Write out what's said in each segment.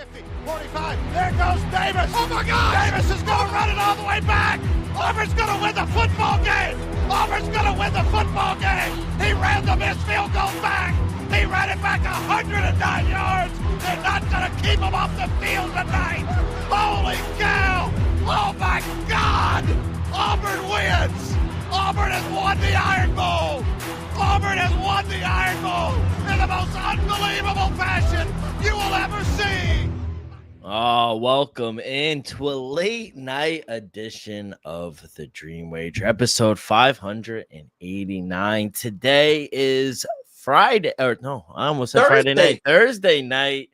50, 45. There goes Davis. Oh, my God. Davis is going to run it all the way back. Auburn's going to win the football game. Auburn's going to win the football game. He ran the missed field goal back. He ran it back 109 yards. They're not going to keep him off the field tonight. Holy cow. Oh, my God. Auburn wins. Auburn has won the Iron Bowl. Auburn has won the Iron Bowl in the most unbelievable fashion you will ever see. Oh, welcome into a late night edition of the Dream Wager, episode 589. Today is Friday, or no, I almost said Friday night, Thursday night.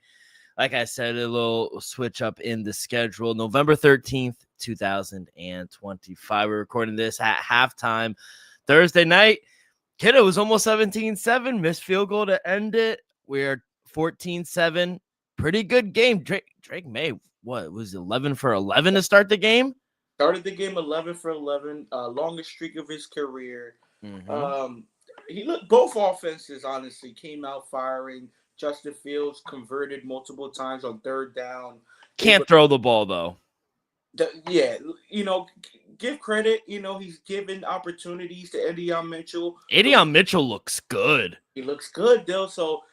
Like I said, a little switch up in the schedule. November 13th, 2025. We're recording this at halftime Thursday night. Kiddo was almost 17-7, missed field goal to end it. We're 14-7. Pretty good game. Drake May, what was 11 for 11 to start the game? Started the game 11 for 11, longest streak of his career. He looked both offenses, honestly, came out firing. Justin Fields converted multiple times on third down. Can't throw the ball, though. Give credit. He's given opportunities to Adrian Mitchell. Adrian Mitchell looks good. He looks good, though. So,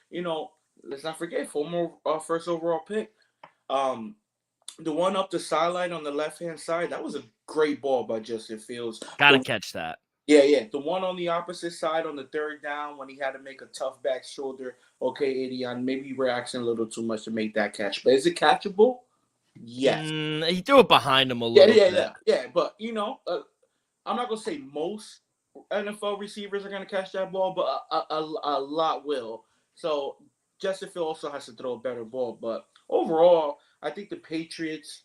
let's not forget, former first overall pick. The one up the sideline on the left-hand side, that was a great ball by Justin Fields. Gotta catch that. Yeah. The one on the opposite side on the third down when he had to make a tough back shoulder. Okay, Adrian, maybe you were asking a little too much to make that catch. But is it catchable? Yes. He threw it behind him a little bit. Yeah. But, I'm not going to say most NFL receivers are going to catch that ball, but a lot will. So Justin Fields also has to throw a better ball. But overall, I think the Patriots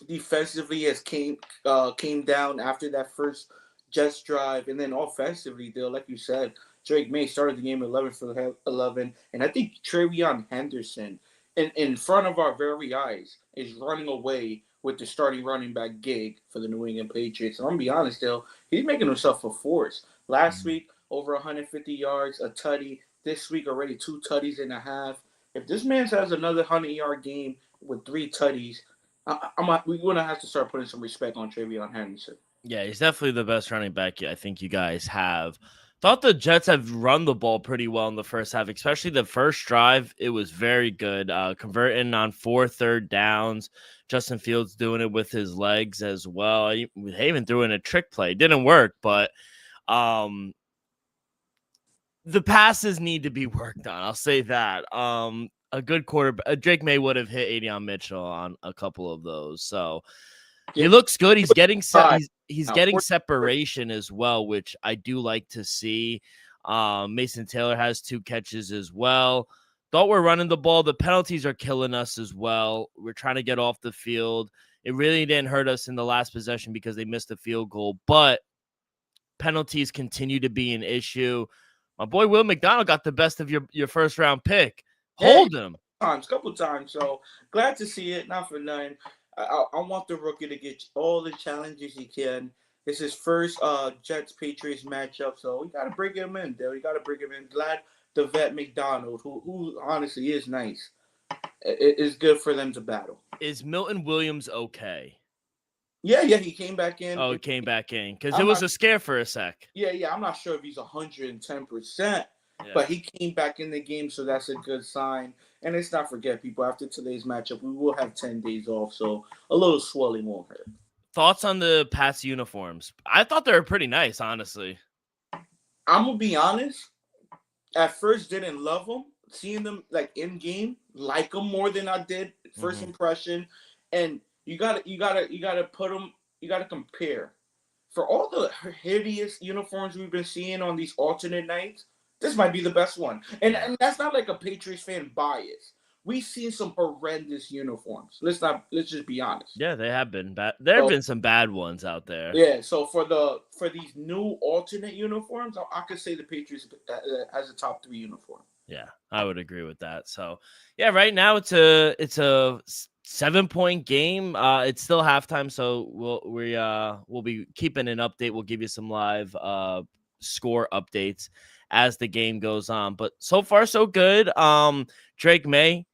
defensively has came down after that first Jets drive. And then offensively, like you said, Drake May started the game 11 for 11. And I think Travion Henderson, in front of our very eyes, is running away with the starting running back gig for the New England Patriots. And I'm going to be honest, Dale, he's making himself a force. Last week, over 150 yards, a tutty. This week, already 2 tutties and a half. If this man has another 100-yard game with 3 tutties, we're going to have to start putting some respect on Travion Henderson. Yeah, he's definitely the best running back I think you guys have. Thought the Jets have run the ball pretty well in the first half, especially the first drive. It was very good. Converting on 4 third downs. Justin Fields doing it with his legs as well. He even threw in a trick play. It didn't work, but the passes need to be worked on. I'll say that. A good quarterback. Drake May would have hit Adrian Mitchell on a couple of those. So he looks good. He's getting he's getting separation as well, which I do like to see. Mason Taylor has 2 catches as well. Thought we're running the ball. The penalties are killing us as well. We're trying to get off the field. It really didn't hurt us in the last possession because they missed a field goal, but penalties continue to be an issue. My boy Will McDonald got the best of your first round pick. Hold him. Couple times. So glad to see it. Not for nothing. I want the rookie to get all the challenges he can. It's his first Jets-Patriots matchup, so we got to bring him in, Dale. We got to bring him in. Glad the vet McDonald, who honestly is nice, is good for them to battle. Is Milton Williams okay? Yeah, he came back in. Oh, he came back in because it was a scare for a sec. Yeah. I'm not sure if he's 110%, but he came back in the game, so that's a good sign. And let's not forget, people, after today's matchup, we will have 10 days off, so a little swelling won't hurt. Thoughts on the Pats uniforms? I thought they were pretty nice, honestly. I'm going to be honest. At first, didn't love them. Seeing them in game, like them more than I did first impression. And you gotta put them. You gotta compare. For all the hideous uniforms we've been seeing on these alternate nights, this might be the best one. And that's not like a Patriots fan bias. We've seen some horrendous uniforms. Let's just be honest. Yeah, they have been bad. There have been some bad ones out there. Yeah. So for these new alternate uniforms, I could say the Patriots has a top 3 uniform. Yeah, I would agree with that. So yeah, right now it's a 7-point game. It's still halftime, so we'll be keeping an update. We'll give you some live score updates as the game goes on. But so far, so good. Drake May,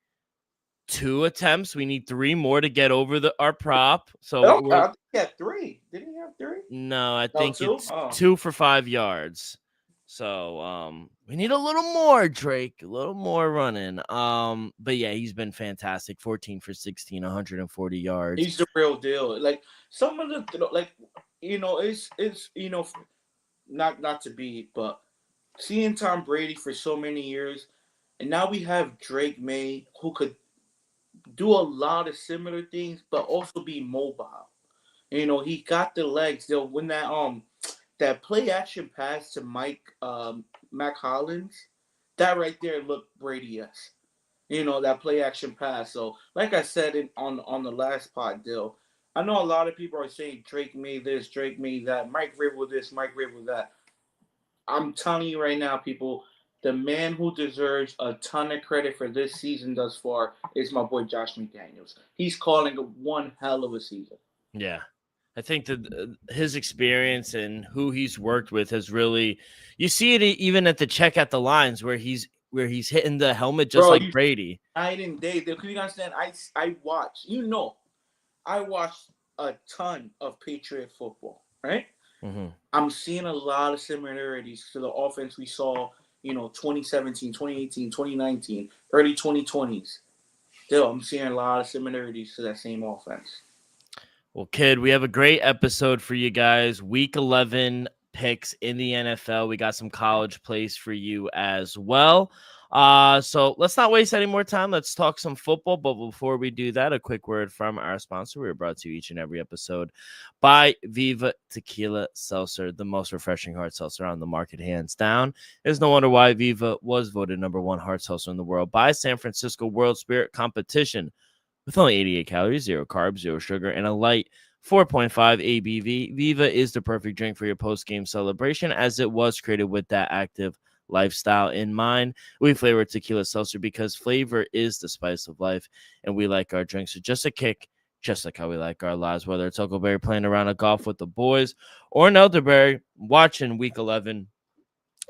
2 attempts. We need 3 more to get over our prop. So I think he had 3. Didn't he have 3? No, I think 2? it's 2 for 5 yards. So we need a little more, Drake, a little more running. But yeah, he's been fantastic. 14 for 16, 140 yards. He's the real deal. Like some of the it's not to be, but seeing Tom Brady for so many years, and now we have Drake May who could do a lot of similar things, but also be mobile. He got the legs. They'll win that play action pass to Mac Hollins. That right there looked Brady-esque. That play action pass. So, like I said on the last pod deal, I know a lot of people are saying Drake made this, Drake made that, Mike Vrabel this, Mike Vrabel that. I'm telling you right now, people, the man who deserves a ton of credit for this season thus far is my boy Josh McDaniels. He's calling one hell of a season. Yeah. I think that his experience and who he's worked with has really, you see it even at the check at the lines where he's hitting the helmet just like Brady. Night and day. Can you understand? I watch. I watched a ton of Patriot football, right? Mm-hmm. I'm seeing a lot of similarities to the offense we saw, 2017, 2018, 2019, early 2020s. Still, I'm seeing a lot of similarities to that same offense. Well, kid, we have a great episode for you guys. Week 11 picks in the NFL. We got some college plays for you as well. So let's not waste any more time. Let's talk some football. But before we do that, a quick word from our sponsor. We are brought to you each and every episode by Viva Tequila Seltzer, the most refreshing hard seltzer on the market, hands down. There's no wonder why Viva was voted #1 hard seltzer in the world by San Francisco World Spirit Competition. With only 88 calories, 0 carbs, 0 sugar, and a light 4.5 ABV, Viva is the perfect drink for your post-game celebration, as it was created with that active lifestyle in mind. We flavor tequila seltzer because flavor is the spice of life, and we like our drinks with just a kick, just like how we like our lives, whether it's Huckleberry playing around a golf with the boys or an elderberry watching Week 11.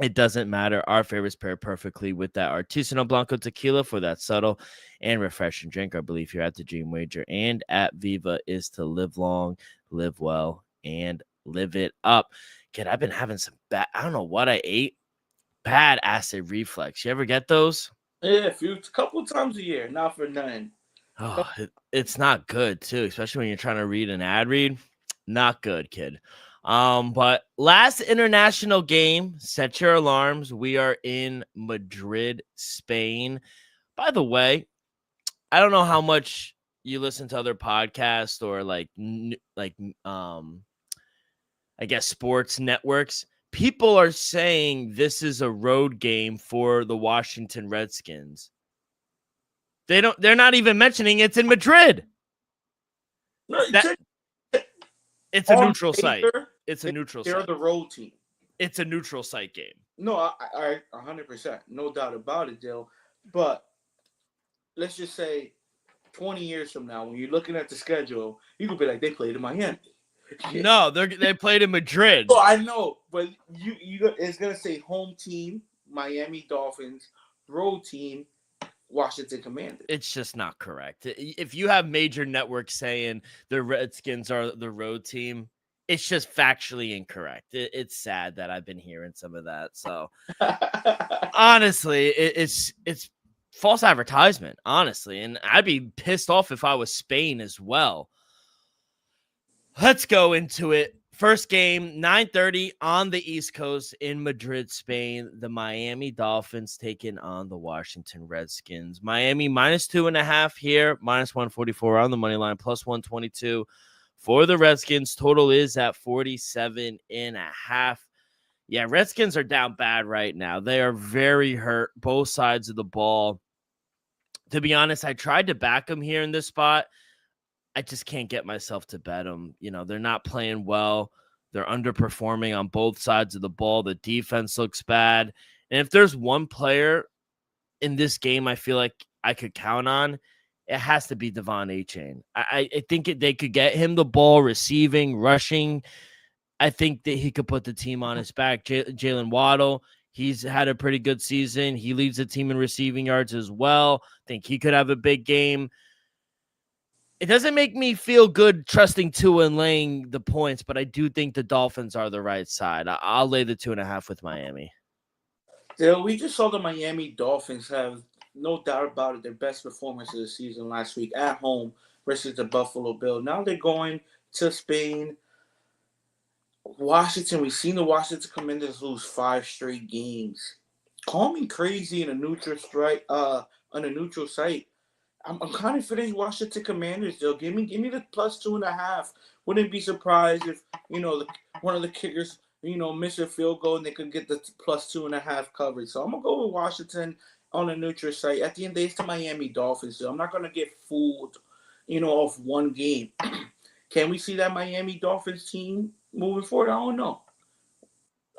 It doesn't matter. Our favorites pair perfectly with that Artisanal Blanco tequila for that subtle and refreshing drink. Our belief here at the Dream Wager and at Viva is to live long, live well, and live it up. Kid, I've been having some bad, I don't know what I ate. Bad acid reflux. You ever get those? Yeah, a couple times a year, not for nothing. Oh, it's not good too, especially when you're trying to read an ad read. Not good, kid. But last international game, set your alarms. We are in Madrid, Spain. By the way, I don't know how much you listen to other podcasts or I guess sports networks. People are saying this is a road game for the Washington Redskins. They're not even mentioning it's in Madrid. No, it's a neutral site. It's a neutral site. They're the road team. It's a neutral site game. No, I 100%. No doubt about it, Dill. But let's just say 20 years from now, when you're looking at the schedule, you could be like, they played in Miami. No, they played in Madrid. Oh, I know. But it's going to say home team, Miami Dolphins, road team, Washington Commanders. It's just not correct. If you have major networks saying the Redskins are the road team, it's just factually incorrect. It's sad that I've been hearing some of that. So honestly, it's false advertisement, honestly. And I'd be pissed off if I was Spain as well. Let's go into it. First game, 9:30 on the East Coast in Madrid, Spain. The Miami Dolphins taking on the Washington Redskins. Miami -2.5 here, -144 on the money line, +122 for the Redskins. Total is at 47.5. Yeah, Redskins are down bad right now. They are very hurt, both sides of the ball. To be honest, I tried to back them here in this spot. I just can't get myself to bet them. They're not playing well. They're underperforming on both sides of the ball. The defense looks bad. And if there's one player in this game I feel like I could count on, it has to be Devon A-Chain. I think they could get him the ball, receiving, rushing. I think that he could put the team on his back. Jalen Waddle, He's had a pretty good season. He leads the team in receiving yards as well. I think he could have a big game. It doesn't make me feel good trusting Tua and laying the points, but I do think the Dolphins are the right side. I'll lay the 2.5 with Miami. Yeah, we just saw the Miami Dolphins have, no doubt about it, their best performance of the season last week at home versus the Buffalo Bills. Now they're going to Spain. Washington, we've seen the Washington Commanders lose 5 straight games. Call me crazy in a neutral on a neutral site. I'm confident Washington Commanders. Though give me the plus 2.5. Wouldn't be surprised if one of the kickers miss a field goal and they could get the plus 2.5 coverage. So I'm gonna go with Washington on a neutral site. At the end of the day, it's the Miami Dolphins. So I'm not gonna get fooled, off one game. Can we see that Miami Dolphins team moving forward? I don't know.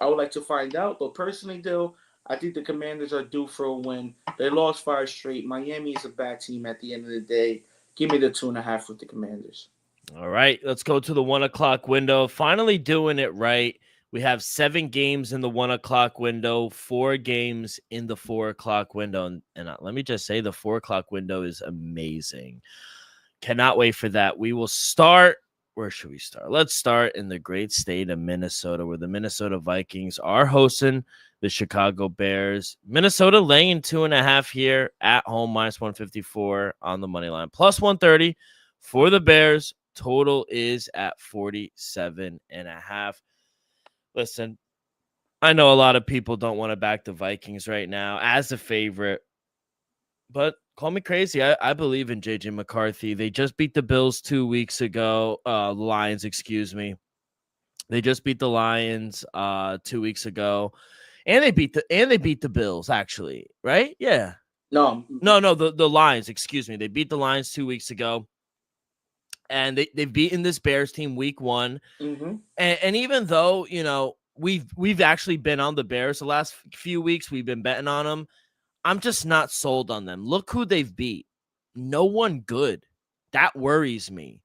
I would like to find out, but personally, though, I think the Commanders are due for a win. They lost 5 straight. Miami is a bad team at the end of the day. Give me the 2.5 with the Commanders. All right, let's go to the 1 o'clock window. Finally doing it right. We have 7 games in the 1 o'clock window, 4 games in the 4 o'clock window. And let me just say the 4 o'clock window is amazing. Cannot wait for that. We will start. Where should we start? Let's start in the great state of Minnesota, where the Minnesota Vikings are hosting the Chicago Bears. Minnesota laying 2.5 here at home, minus 154 on the money line, plus 130 for the Bears. Total is at 47.5. Listen, I know a lot of people don't want to back the Vikings right now as a favorite, but call me crazy. I believe in J.J. McCarthy. They just beat the Bills 2 weeks ago. Lions, excuse me. They just beat the Lions 2 weeks ago, and they beat the Bills actually, right? Yeah. No, the Lions. Excuse me. They beat the Lions 2 weeks ago, and they've beaten this Bears team week 1. Mm-hmm. And even though we've actually been on the Bears the last few weeks, we've been betting on them. I'm just not sold on them. Look who they've beat. No one good. That worries me.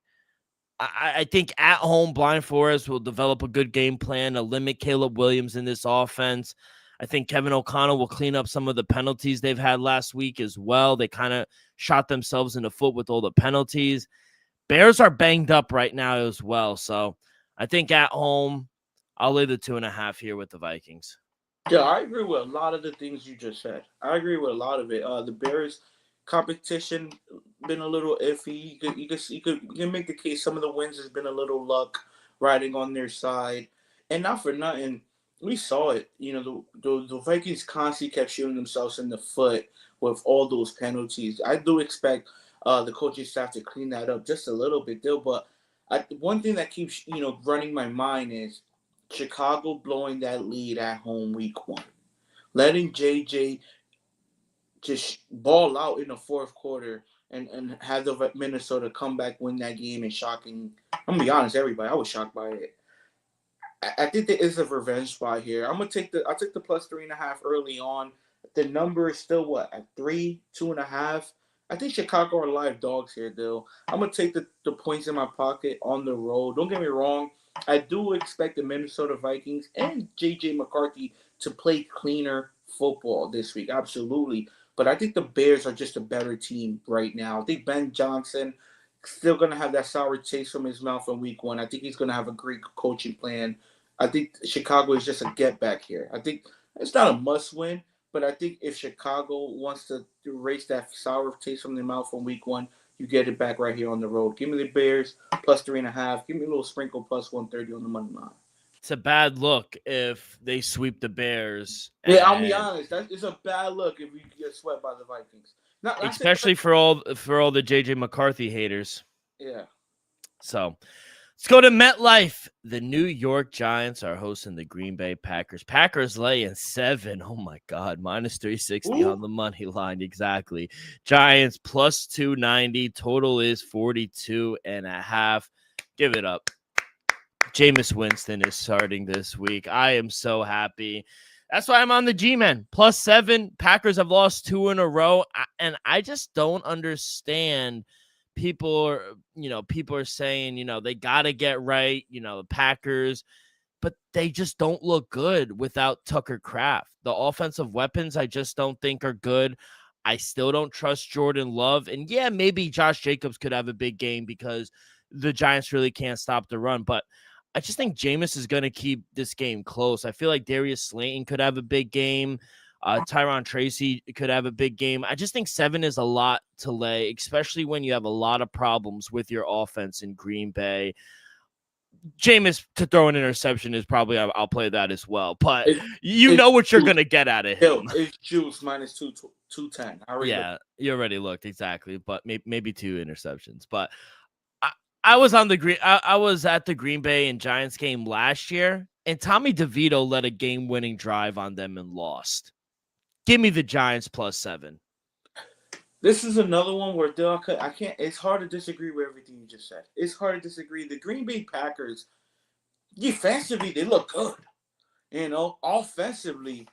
I think at home, Blind Forest will develop a good game plan to limit Caleb Williams in this offense. I think Kevin O'Connell will clean up some of the penalties they've had last week as well. They kind of shot themselves in the foot with all the penalties. Bears are banged up right now as well. So I think at home, I'll lay the 2.5 here with the Vikings. Yeah, I agree with a lot of the things you just said. I agree with a lot of it. The Bears competition been a little iffy. You can make the case some of the wins has been a little luck riding on their side, and not for nothing. We saw it. The Vikings constantly kept shooting themselves in the foot with all those penalties. I do expect the coaching staff to clean that up just a little bit, though. But one thing that keeps running my mind is Chicago blowing that lead at home week 1. Letting JJ just ball out in the fourth quarter and have the Minnesota come back, win that game, and shocking. I'm going to be honest, everybody. I was shocked by it. I think there is a revenge spot here. I'll take the plus 3.5 early on. The number is still what, at 3, 2.5? I think Chicago are live dogs here, though. I'm going to take the points in my pocket on the road. Don't get me wrong. I do expect the Minnesota Vikings and J.J. McCarthy to play cleaner football this week. Absolutely. But I think the Bears are just a better team right now. I think Ben Johnson still going to have that sour taste from his mouth in week 1. I think he's going to have a great coaching plan. I think Chicago is just a get back here. I think it's not a must win, but I think if Chicago wants to erase that sour taste from their mouth from week 1, you get it back right here on the road. Give me the Bears plus 3.5. Give me a little sprinkle plus 130 on the money line. It's a bad look if they sweep the Bears. Yeah, I'll be honest. It's a bad look if you get swept by the Vikings. Especially for all the JJ McCarthy haters. Yeah. So let's go to MetLife. The New York Giants are hosting the Green Bay Packers. Packers laying 7. Oh my God, minus 360 on the money line. Exactly. Giants plus 290. Total is 42.5. Give it up. Jameis Winston is starting this week. I am so happy. That's why I'm on the G-Men. Plus 7. Packers have lost 2 in a row. And I just don't understand. People are saying, they got to get right, the Packers. but they just don't look good without Tucker Kraft. The offensive weapons I just don't think are good. I still don't trust Jordan Love. And yeah, maybe Josh Jacobs could have a big game because the Giants really can't stop the run. But I just think Jameis is going to keep this game close. I feel like Darius Slayton could have a big game. Tyron Tracy could have a big game. I just think 7 is a lot to lay, especially when you have a lot of problems with your offense in Green Bay. Jameis to throw an interception is probably, I'll play that as well. But you know what you're going to get out of him. It's juice minus 210. You already looked, exactly. But maybe 2 interceptions. But I was at the Green Bay and Giants game last year, and Tommy DeVito led a game-winning drive on them and lost. Give me the Giants plus 7. This is another one where I can't. It's hard to disagree with everything you just said. It's hard to disagree. The Green Bay Packers, defensively, they look good. Offensively,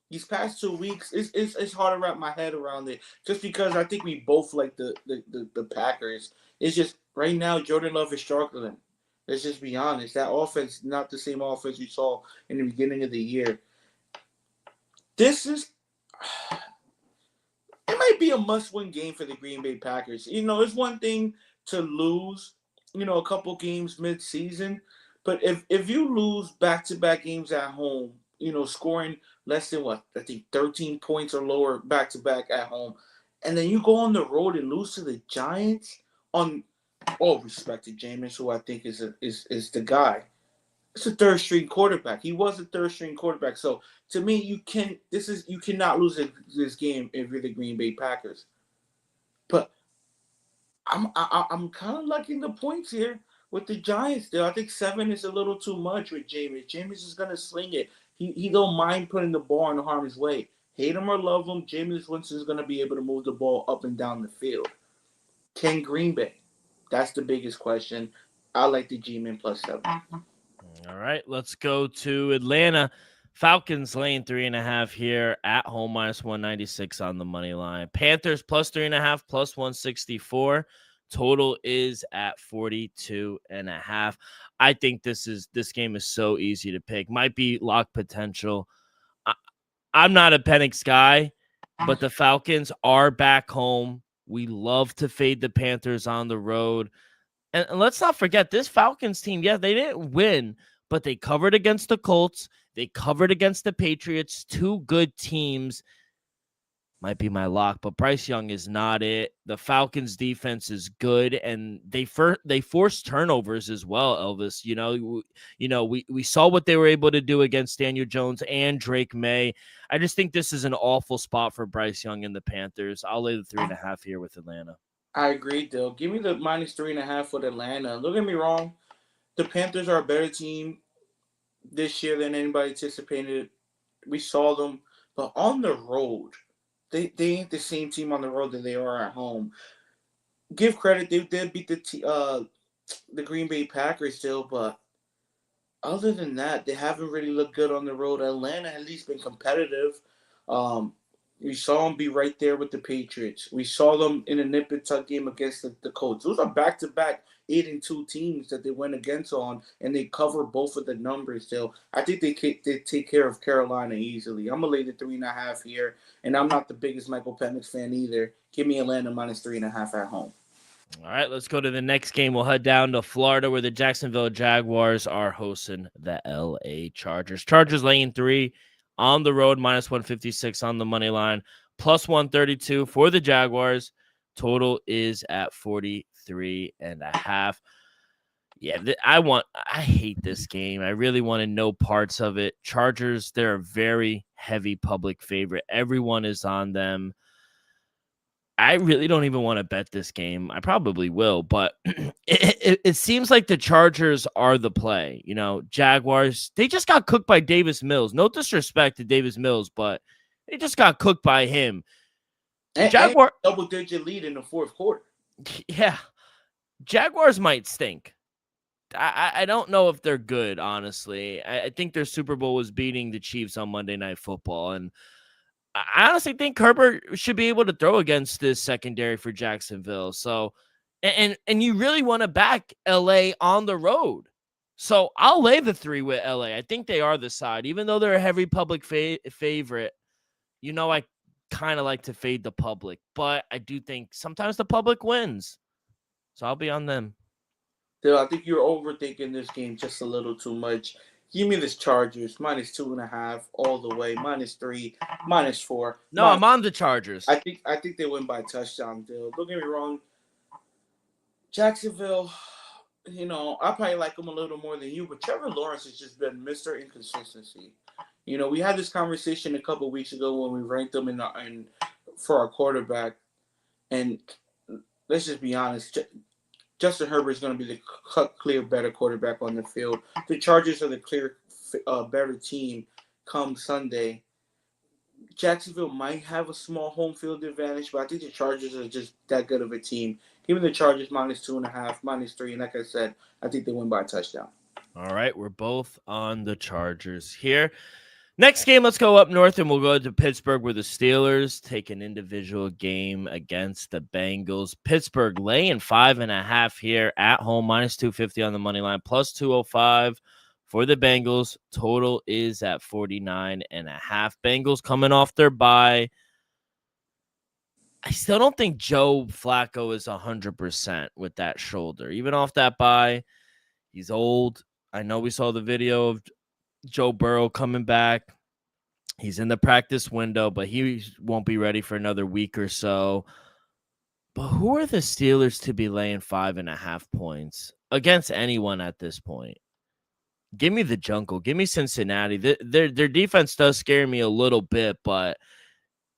these past 2 weeks, it's hard to wrap my head around it. Just because I think we both like the Packers. It's just right now Jordan Love is struggling. Let's just be honest. That offense, not the same offense you saw in the beginning of the year. It might be a must-win game for the Green Bay Packers. It's one thing to lose, a couple games mid-season. But if you lose back-to-back games at home, scoring less than 13 points or lower back-to-back at home, and then you go on the road and lose to the Giants on all respect to Jameis, who I think is the guy. It's a third-string quarterback. He was a third-string quarterback. So to me, you cannot lose this game if you're the Green Bay Packers. But I'm kind of liking the points here with the Giants. There, I think 7 is a little too much with Jameis. Jameis is gonna sling it. He don't mind putting the ball in harm's way. Hate him or love him, Jameis Winston is gonna be able to move the ball up and down the field. Can Green Bay? That's the biggest question. I like the G-Man plus 7. All right, let's go to Atlanta. Falcons laying 3.5 here at home, minus 196 on the money line. Panthers plus 3.5, plus 164. Total is at 42.5. I think this game is so easy to pick. Might be lock potential. I'm not a Penix guy, but the Falcons are back home. We love to fade the Panthers on the road. And let's not forget, this Falcons team, yeah, they didn't win, but they covered against the Colts. They covered against the Patriots. 2 good teams. Might be my lock, but Bryce Young is not it. The Falcons defense is good, and they force turnovers as well, Elvis. We saw what they were able to do against Daniel Jones and Drake May. I just think this is an awful spot for Bryce Young and the Panthers. I'll lay the 3.5 here with Atlanta. I agree, Dill. Give me the minus 3.5 with Atlanta. Don't get me wrong. The Panthers are a better team this year than anybody anticipated. We saw them. But on the road, they ain't the same team on the road that they are at home. Give credit. They did beat the Green Bay Packers still. But other than that, they haven't really looked good on the road. Atlanta at least been competitive. We saw them be right there with the Patriots. We saw them in a nip-and-tuck game against the Colts. Those are back-to-back 8-2 teams that they went against on, and they cover both of the numbers still. I think they take care of Carolina easily. I'm going to lay the 3.5 here, and I'm not the biggest Michael Penix fan either. Give me Atlanta minus 3.5 at home. All right, let's go to the next game. We'll head down to Florida where the Jacksonville Jaguars are hosting the LA Chargers. Chargers laying 3. On the road, minus 156 on the money line, plus 132 for the Jaguars. Total is at 43.5. Yeah, I hate this game. I really want to know parts of it. Chargers, they're a very heavy public favorite. Everyone is on them. I really don't even want to bet this game. I probably will, but it seems like the Chargers are the play. Jaguars, they just got cooked by Davis Mills. No disrespect to Davis Mills, but they just got cooked by him. And double-digit lead in the fourth quarter. Yeah. Jaguars might stink. I don't know if they're good, honestly. I think their Super Bowl was beating the Chiefs on Monday Night Football, and I honestly think Herbert should be able to throw against this secondary for Jacksonville. So, and you really want to back LA on the road. So I'll lay the 3 with LA. I think they are the side, even though they're a heavy public favorite. I kind of like to fade the public, but I do think sometimes the public wins. So I'll be on them. Still, I think you're overthinking this game just a little too much. Give me this Chargers -2.5 all the way, -3, -4. No, I'm on the Chargers. I think they win by a touchdown. Still, don't get me wrong. Jacksonville, I probably like them a little more than you, but Trevor Lawrence has just been Mr. Inconsistency. We had this conversation a couple weeks ago when we ranked them for our quarterback, and let's just be honest. Justin Herbert is going to be the clear better quarterback on the field. The Chargers are the clear better team come Sunday. Jacksonville might have a small home field advantage, but I think the Chargers are just that good of a team. Give me the Chargers -2.5, -3, and like I said, I think they win by a touchdown. All right, we're both on the Chargers here. Next game, let's go up north, and we'll go to Pittsburgh, where the Steelers take an individual game against the Bengals. Pittsburgh laying 5.5 here at home, -250 on the money line, +205 for the Bengals. Total is at 49.5. Bengals coming off their bye. I still don't think Joe Flacco is 100% with that shoulder. Even off that bye, he's old. I know we saw the video of Joe Burrow coming back. He's in the practice window, but he won't be ready for another week or so. But who are the Steelers to be laying 5.5 points against anyone at this point? Give me the jungle. Give me Cincinnati. Their defense does scare me a little bit, but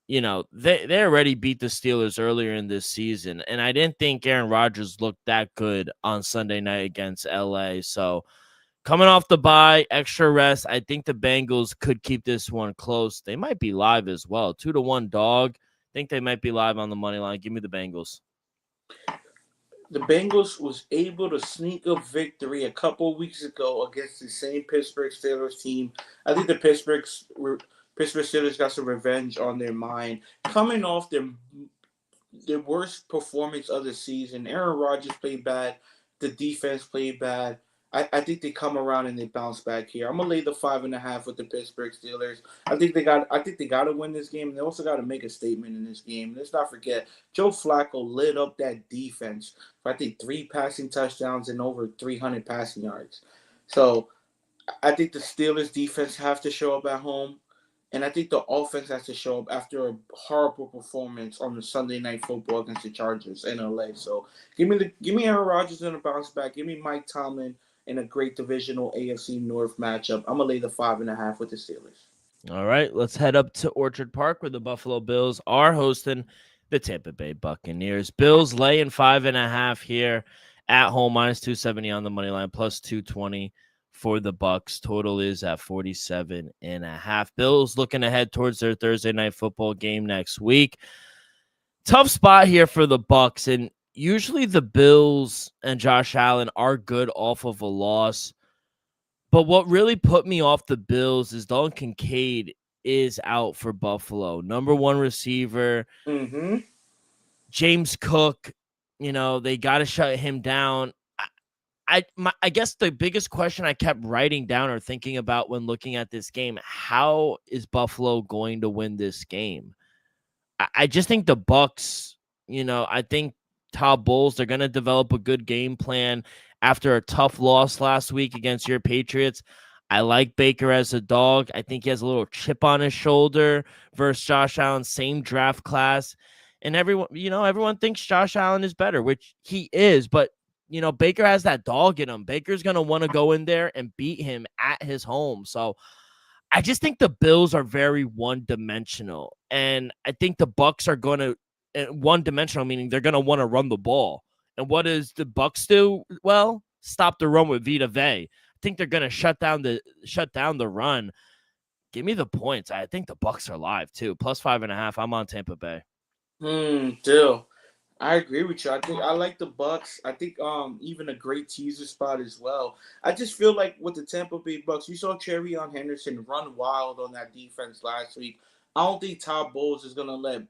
they already beat the Steelers earlier in this season, and I didn't think Aaron Rodgers looked that good on Sunday night against LA. So coming off the bye, extra rest, I think the Bengals could keep this one close. They might be live as well. 2-1 dog. I think they might be live on the money line. Give me the Bengals. The Bengals was able to sneak a victory a couple weeks ago against the same Pittsburgh Steelers team. I think the Pittsburgh Steelers got some revenge on their mind. Coming off their worst performance of the season, Aaron Rodgers played bad. The defense played bad. I think they come around and they bounce back here. I'm gonna lay the 5.5 with the Pittsburgh Steelers. I think they got to win this game. They also got to make a statement in this game. Let's not forget, Joe Flacco lit up that defense for I think 3 passing touchdowns and over 300 passing yards. So I think the Steelers defense have to show up at home. And I think the offense has to show up after a horrible performance on the Sunday Night Football against the Chargers in LA. So give me Aaron Rodgers in a bounce back. Give me Mike Tomlin in a great divisional AFC North matchup. I'm gonna lay the 5.5 with the Steelers. All right, let's head up to Orchard Park, where the Buffalo Bills are hosting the Tampa Bay Buccaneers. Bills laying 5.5 here at home, -270 on the money line, +220 for the Bucs. Total is at 47.5. Bills looking ahead towards their Thursday night football game next week. Tough spot here for the Bucs, and usually the Bills and Josh Allen are good off of a loss. But what really put me off the Bills is Dalton Kincaid is out for Buffalo. Number 1 receiver. Mm-hmm. James Cook, they got to shut him down. I guess the biggest question I kept writing down or thinking about when looking at this game, how is Buffalo going to win this game? I just think the Bucs, I think Todd Bowles, they're going to develop a good game plan after a tough loss last week against your Patriots. I like Baker as a dog. I think he has a little chip on his shoulder versus Josh Allen, same draft class. And everyone thinks Josh Allen is better, which he is, but Baker has that dog in him. Baker's going to want to go in there and beat him at his home. So I just think the Bills are very one-dimensional. And I think the Bucs are going to one-dimensional, meaning they're going to want to run the ball. And what does the Bucs do? Well, stop the run with Vita Vea. I think they're going to shut down the run. Give me the points. I think the Bucs are live too. +5.5. I'm on Tampa Bay. Still. I agree with you. I like the Bucs. I think even a great teaser spot as well. I just feel like with the Tampa Bay Bucs, you saw Cherry Henderson run wild on that defense last week. I don't think Todd Bowles is gonna let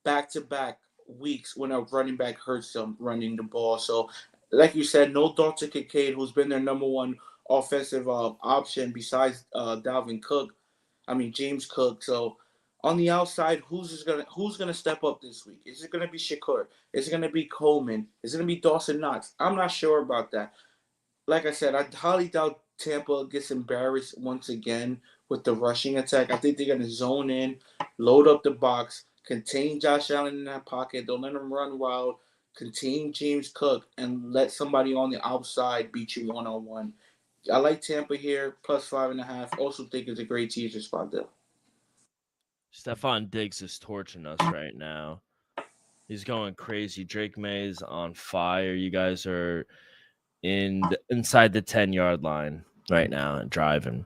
back-to-back weeks when a running back hurts them running the ball. So, like you said, no Dalton Kincaid, who's been their number 1 offensive option besides James Cook. So on the outside, who's gonna step up this week? Is it gonna be Shakur? Is it gonna be Coleman? Is it gonna be Dawson Knox? I'm not sure about that. Like I said, I highly doubt Tampa gets embarrassed once again with the rushing attack. I think they're going to zone in, load up the box, contain Josh Allen in that pocket. Don't let him run wild. Contain James Cook and let somebody on the outside beat you one-on-one. I like Tampa here, plus 5.5. Also think it's a great teaser spot there. Stephon Diggs is torching us right now. He's going crazy. Drake May's on fire. You guys are inside the 10-yard line right now and driving.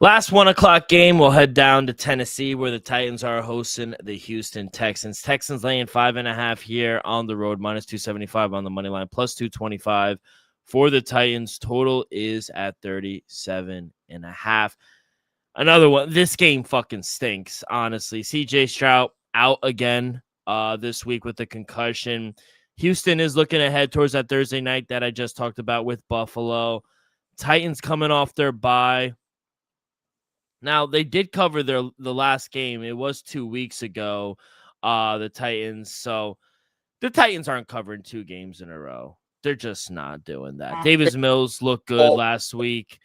Last 1:00 game, we'll head down to Tennessee where the Titans are hosting the Houston Texans. Texans laying 5.5 here on the road, minus 275 on the money line, plus 225 for the Titans. Total is at 37.5. Another one. This game fucking stinks, honestly. CJ Stroud out again this week with the concussion. Houston is looking ahead towards that Thursday night that I just talked about with Buffalo. Titans coming off their bye. Now, they did cover the last game. It was 2 weeks ago, the Titans. So the Titans aren't covering 2 games in a row. They're just not doing that. Davis Mills looked good last week.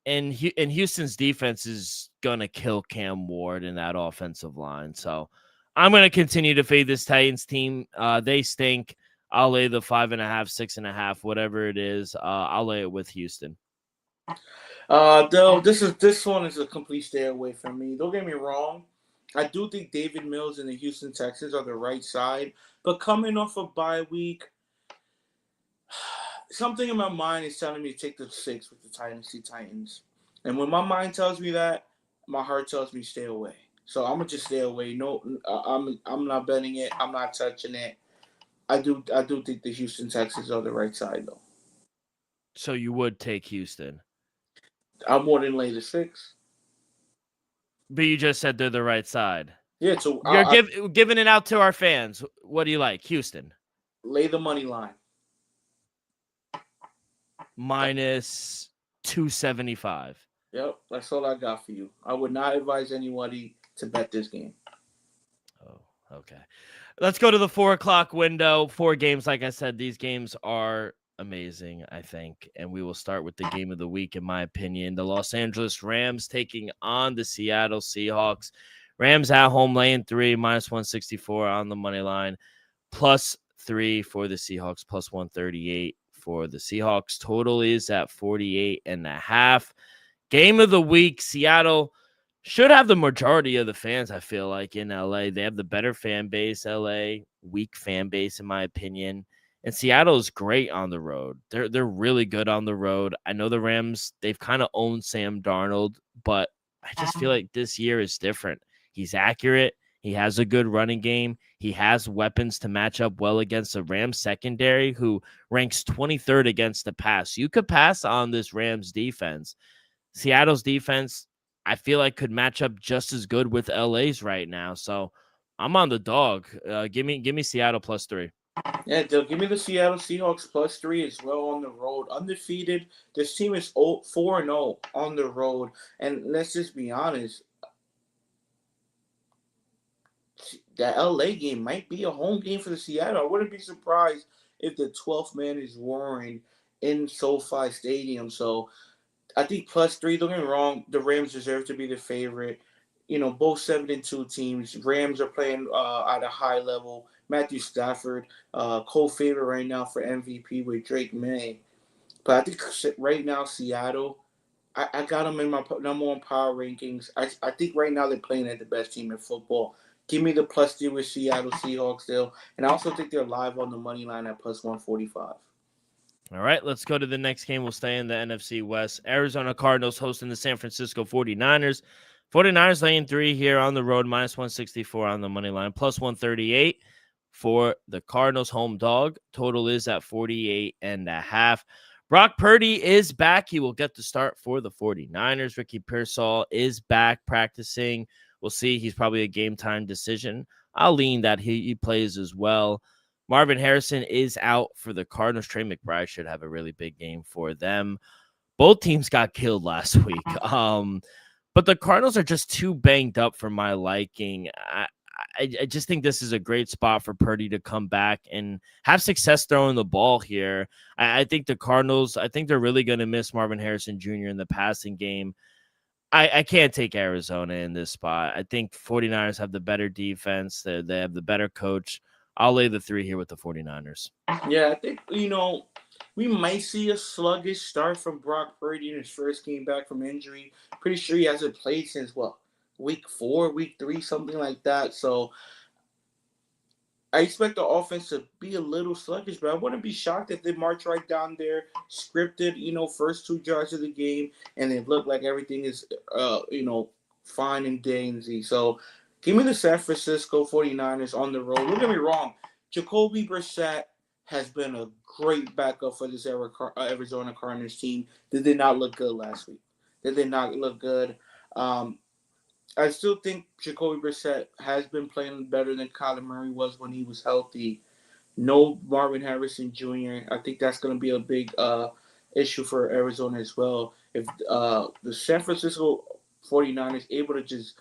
And Houston's defense is going to kill Cam Ward in that offensive line. So I'm going to continue to fade this Titans team. They stink. I'll lay the 5.5, 6.5, whatever it is. I'll lay it with Houston. Though this one is a complete stay away from me. Don't get me wrong. I do think David Mills and the Houston Texans are the right side. But coming off a bye week, something in my mind is telling me to take the 6 with the Titans. And when my mind tells me that, my heart tells me stay away. So I'm gonna just stay away. No, I'm not betting it. I'm not touching it. I do think the Houston Texans are the right side though. So you would take Houston? I more than lay the 6. But you just said they're the right side. Yeah, so you're giving it out to our fans. What do you like, Houston? Lay the money line. Minus 275. Yep, that's all I got for you. I would not advise anybody to bet this game. Oh, okay. Let's go to the 4:00 window. 4 games, like I said, these games are amazing, I think. And we will start with the game of the week, in my opinion. The Los Angeles Rams taking on the Seattle Seahawks. Rams at home laying 3, minus 164 on the money line. Plus 3 for the Seahawks, plus 138 for the Seahawks. Total is at 48.5. Game of the week, Seattle should have the majority of the fans, I feel like, in LA. They have the better fan base. LA, weak fan base, in my opinion. And Seattle is great on the road. They're really good on the road. I know the Rams, they've kind of owned Sam Darnold, but I just feel like this year is different. He's accurate. He has a good running game. He has weapons to match up well against the Rams secondary, who ranks 23rd against the pass. You could pass on this Rams defense. Seattle's defense, I feel like, could match up just as good with LA's right now. So I'm on the dog. Give me Seattle plus 3. Yeah, they'll give me the Seattle Seahawks plus 3 as well on the road. Undefeated. This team is 4-0 on the road. And let's just be honest. That LA game might be a home game for the Seattle. I wouldn't be surprised if the 12th man is roaring in SoFi Stadium. So I think plus 3, don't get me wrong, the Rams deserve to be the favorite. You know, both 7-2 teams. Rams are playing at a high level. Matthew Stafford, co-favorite right now for MVP with Drake May. But I think right now, Seattle, I got them in my number 1 power rankings. I think right now they're playing at the best team in football. Give me the plus 3 with Seattle Seahawks still. And I also think they're live on the money line at plus 145. All right, let's go to the next game. We'll stay in the NFC West. Arizona Cardinals hosting the San Francisco 49ers. 49ers laying 3 here on the road, minus 164 on the money line, plus 138 for the Cardinals home dog. Total is at 48.5. Brock Purdy is back. He will get the start for the 49ers. Ricky Pearsall is back practicing. We'll see. He's probably a game time decision. I'll lean that he plays as well. Marvin Harrison is out for the Cardinals. Trey McBride should have a really big game for them. Both teams got killed last week. But the Cardinals are just too banged up for my liking. I just think this is a great spot for Purdy to come back and have success throwing the ball here. I think the Cardinals, I think they're really going to miss Marvin Harrison Jr. in the passing game. I can't take Arizona in this spot. I think 49ers have the better defense. They have the better coach. I'll lay the 3 here with the 49ers. Yeah, I think, we might see a sluggish start from Brock Purdy in his first game back from injury. Pretty sure he hasn't played since, week 4, week 3, something like that. So I expect the offense to be a little sluggish, but I wouldn't be shocked if they march right down there, scripted, first 2 drives of the game, and it looked like everything is, fine and dandy. So give me the San Francisco 49ers on the road. Don't get me wrong. Jacoby Brissett has been a great backup for this Arizona Cardinals team. They did not look good last week. They did not look good. I still think Jacoby Brissett has been playing better than Kyler Murray was when he was healthy. No Marvin Harrison Jr. I think that's going to be a big issue for Arizona as well. If the San Francisco 49ers able to just,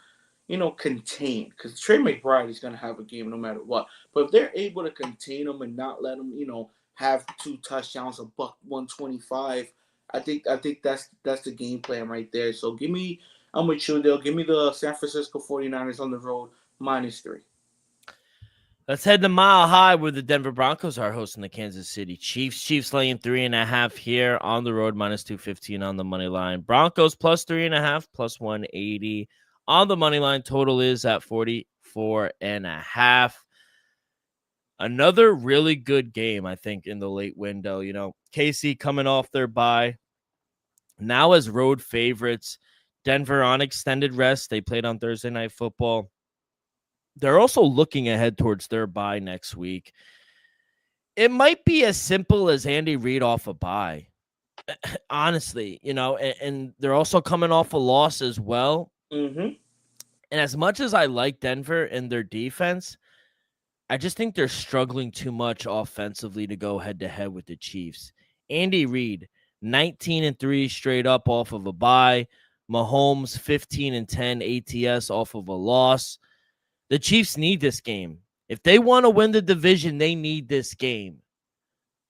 contain, because Trey McBride is going to have a game no matter what. But if they're able to contain him and not let him, have 2 touchdowns, a buck 125, I think that's the game plan right there. So I'm with you. They'll give me the San Francisco 49ers on the road, -3. Let's head to Mile High, where the Denver Broncos are hosting the Kansas City Chiefs. Chiefs laying 3.5 here on the road, -215 on the money line. Broncos plus 3.5, +180 on the money line. Total is at 44.5. Another really good game, I think, in the late window. KC coming off their bye, now as road favorites. Denver on extended rest. They played on Thursday Night Football. They're also looking ahead towards their bye next week. It might be as simple as Andy Reid off a bye, honestly, and they're also coming off a loss as well. Mm-hmm. And as much as I like Denver and their defense, I just think they're struggling too much offensively to go head-to-head with the Chiefs. Andy Reid, 19-3 straight up off of a bye. Mahomes, 15-10 ATS off of a loss. The Chiefs need this game. If they want to win the division, they need this game.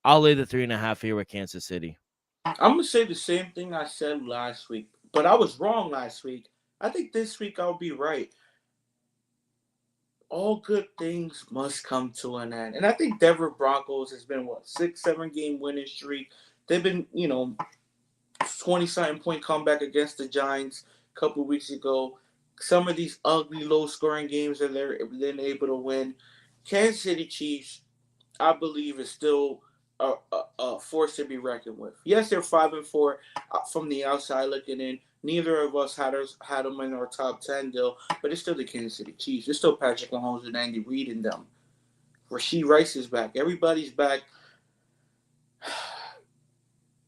I'll lay the 3.5 here with Kansas City. I'm going to say the same thing I said last week, but I was wrong last week. I think this week I'll be right. All good things must come to an end. And I think Denver Broncos has been, 6-7 game winning streak. They've been, 20-something point comeback against the Giants a couple weeks ago. Some of these ugly, low-scoring games that they're then able to win. Kansas City Chiefs, I believe, is still a force to be reckoned with. Yes, they're 5-4 from the outside looking in. Neither of us had them in our top 10 deal, but it's still the Kansas City Chiefs. It's still Patrick Mahomes and Andy Reid in them. Rashee Rice is back. Everybody's back.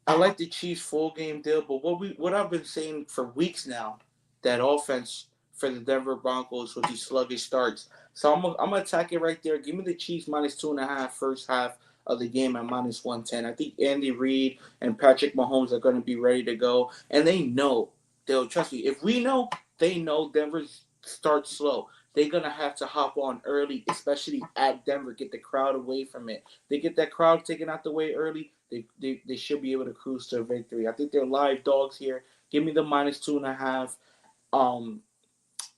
I like the Chiefs full game deal, but what I've been saying for weeks now, that offense for the Denver Broncos with these sluggish starts. So I'm gonna attack it right there. Give me the Chiefs -2.5 first half of the game at -110. I think Andy Reid and Patrick Mahomes are going to be ready to go, and they know they'll trust me. If we know, they know Denver starts slow. They're going to have to hop on early, especially at Denver, get the crowd away from it. They get that crowd taken out the way early, they should be able to cruise to a victory. I think they're live dogs here. Give me the -2.5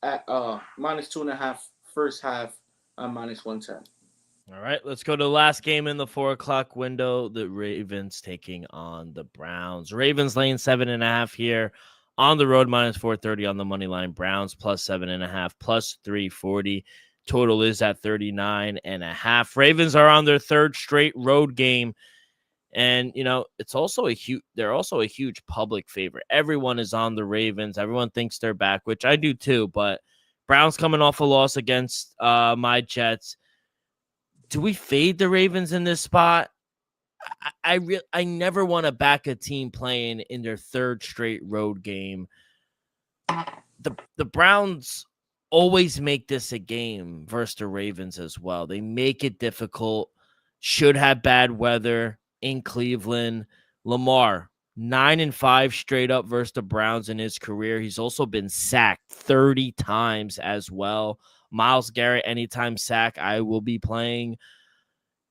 at -2.5 first half on -110. All right, let's go to the last game in the 4 o'clock window. The Ravens taking on the Browns. Ravens laying 7.5 here on the road, -430 on the money line. Browns +7.5, +340. Total is at 39.5. Ravens are on their 3rd straight road game. And, it's also they're also a huge public favorite. Everyone is on the Ravens. Everyone thinks they're back, which I do too. But Browns coming off a loss against my Jets. Do we fade the Ravens in this spot? I never want to back a team playing in their 3rd straight road game. The Browns always make this a game versus the Ravens as well. They make it difficult. should have bad weather in Cleveland. Lamar, 9-5 straight up versus the Browns in his career. He's also been sacked 30 times as well. Myles Garrett, anytime sack, I will be playing.